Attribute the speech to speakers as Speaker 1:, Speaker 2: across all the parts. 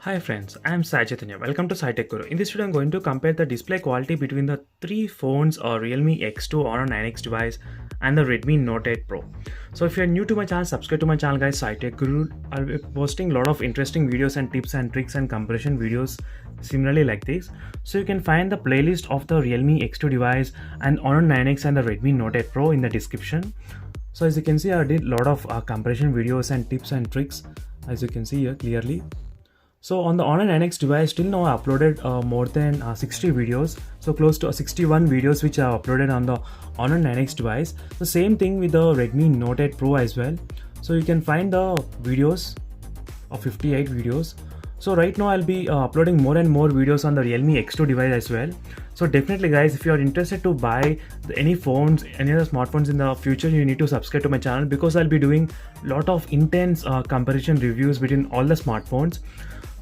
Speaker 1: Hi friends, I am Sai Chaitanya. Welcome to SciTech Guru. In this video, I'm going to compare the display quality between the three phones Realme X2 Honor 9X device and the Redmi Note 8 Pro. So if you're new to my channel, subscribe to my channel guys, SciTech Guru. I'll be posting a lot of interesting videos and tips and tricks and comparison videos similarly like this. So you can find the playlist of the Realme X2 device and Honor 9X and the Redmi Note 8 Pro in the description. So as you can see, I did a lot of comparison videos and tips and tricks, as you can see here clearly. So on the Honor 9X device, till now I uploaded more than 60 videos, so close to 61 videos which I uploaded on the Honor 9X device. The same thing with the Redmi Note 8 Pro as well. So you can find the videos of 58 videos. So right now I'll be uploading more and more videos on the Realme X2 device as well. So definitely guys, if you are interested to buy any phones, any other smartphones in the future, you need to subscribe to my channel because I'll be doing a lot of intense comparison reviews between all the smartphones.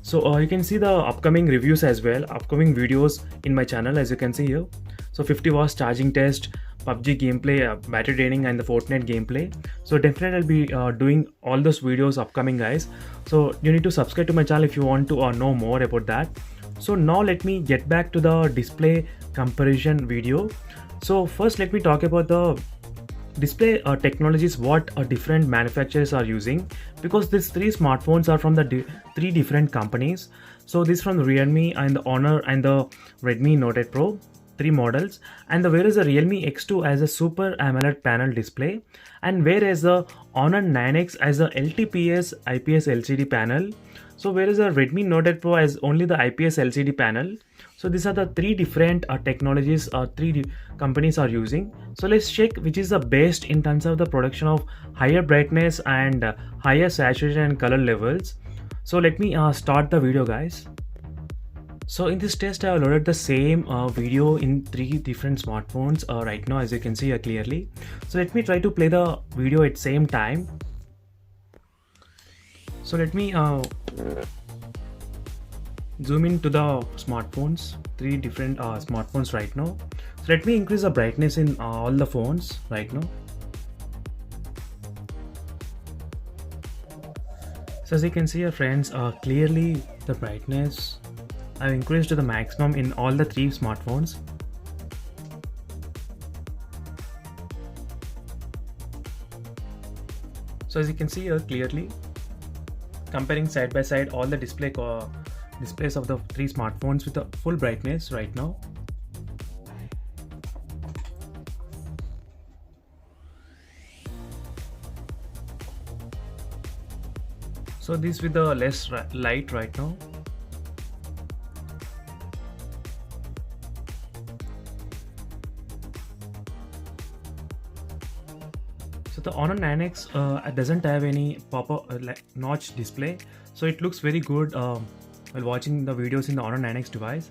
Speaker 1: So you can see the upcoming reviews as well, upcoming videos in my channel as you can see here. So 50 watts charging test, PUBG gameplay, battery draining and the Fortnite gameplay. So definitely I'll be doing all those videos upcoming guys. So you need to subscribe to my channel if you want to know more about that. So now let me get back to the display comparison video. So first let me talk about the display technologies what different manufacturers are using, because these three smartphones are from the three different companies. So this from the Realme and the Honor and the Redmi Note 8 Pro, three models, and whereas the Realme X2 as a Super AMOLED panel display, and whereas the Honor 9X as a LTPS IPS LCD panel. So whereas the Redmi Note 8 Pro has only the IPS LCD panel. So these are the three different technologies companies are using. So let's check which is the best in terms of the production of higher brightness and higher saturation and color levels. So let me start the video guys. So in this test I have loaded the same video in three different smartphones right now as you can see here clearly. So let me try to play the video at same time. So let me zoom into the smartphones, three different smartphones right now. So let me increase the brightness in all the phones right now. So as you can see here friends, clearly the brightness I've increased to the maximum in all the three smartphones. So as you can see here clearly, comparing side by side all the displays of the three smartphones with the full brightness right now. So this with the less light right now. So the Honor 9X doesn't have any pop-up notch display, so it looks very good while watching the videos in the Honor 9X device.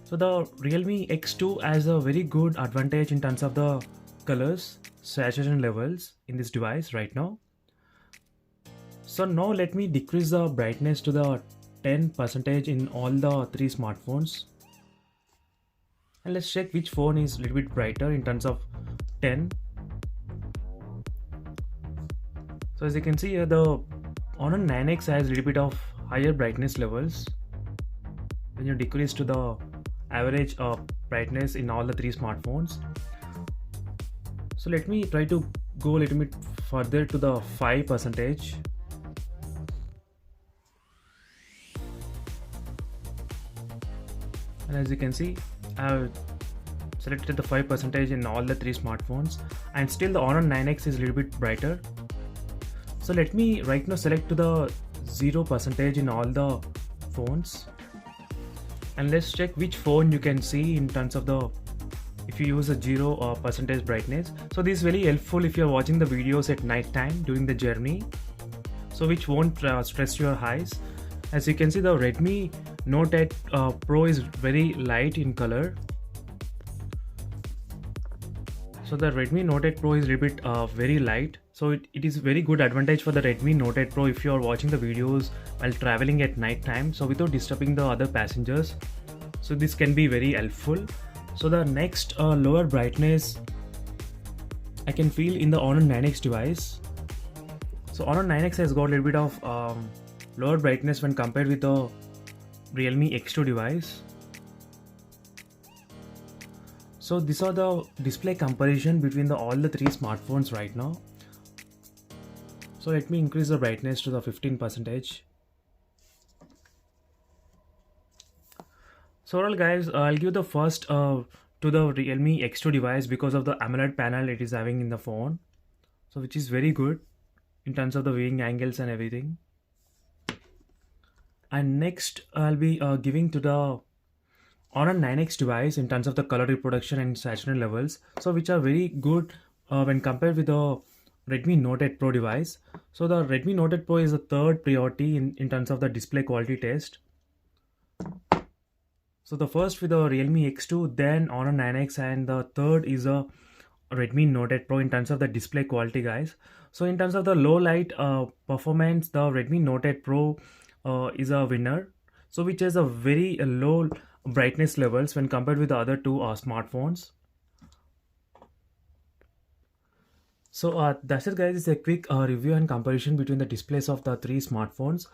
Speaker 1: So the Realme X2 has a very good advantage in terms of the colors, saturation levels in this device right now. So now let me decrease the brightness to the 10% in all the three smartphones. And let's check which phone is a little bit brighter in terms of 10. So as you can see here, the Honor 9X has a little bit of higher brightness levels when you decrease to the average brightness in all the three smartphones. So let me try to go a little bit further to the 5%. And as you can see, I've selected the 5% in all the three smartphones, and still the Honor 9X is a little bit brighter. So let me right now select to the 0% in all the phones, and let's check which phone you can see in terms of the if you use a 0% brightness. So this is very helpful if you're watching the videos at night time during the journey, so which won't stress your eyes. As you can see, the Redmi Note 8 Pro is very light in color. So the Redmi Note 8 Pro is a little bit very light. So it is very good advantage for the Redmi Note 8 Pro if you are watching the videos while traveling at night time, so without disturbing the other passengers. So this can be very helpful. So the next lower brightness I can feel in the Honor 9X device. So Honor 9X has got a little bit of lower brightness when compared with the Realme X2 device. So these are the display comparison between all the three smartphones right now. So let me increase the brightness to the 15%. So overall guys, I'll give the first to the Realme X2 device because of the AMOLED panel it is having in the phone. So which is very good in terms of the viewing angles and everything. And next I'll be giving to the Honor 9X device in terms of the color reproduction and saturation levels, so which are very good when compared with the Redmi Note 8 Pro device. So the Redmi Note 8 Pro is the third priority in terms of the display quality test. So the first with the Realme X2, then Honor 9X, and the third is a Redmi Note 8 Pro in terms of the display quality, guys. So in terms of the low light performance, the Redmi Note 8 Pro is a winner. So which has a very low brightness levels when compared with the other two smartphones. So that's it guys, it's a quick review and comparison between the displays of the three smartphones.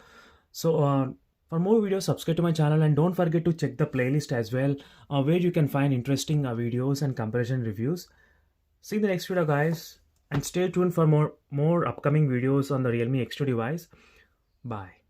Speaker 1: So for more videos, subscribe to my channel and don't forget to check the playlist as well, where you can find interesting videos and comparison reviews. See you in the next video guys, and stay tuned for more upcoming videos on the Realme X2 device. Bye.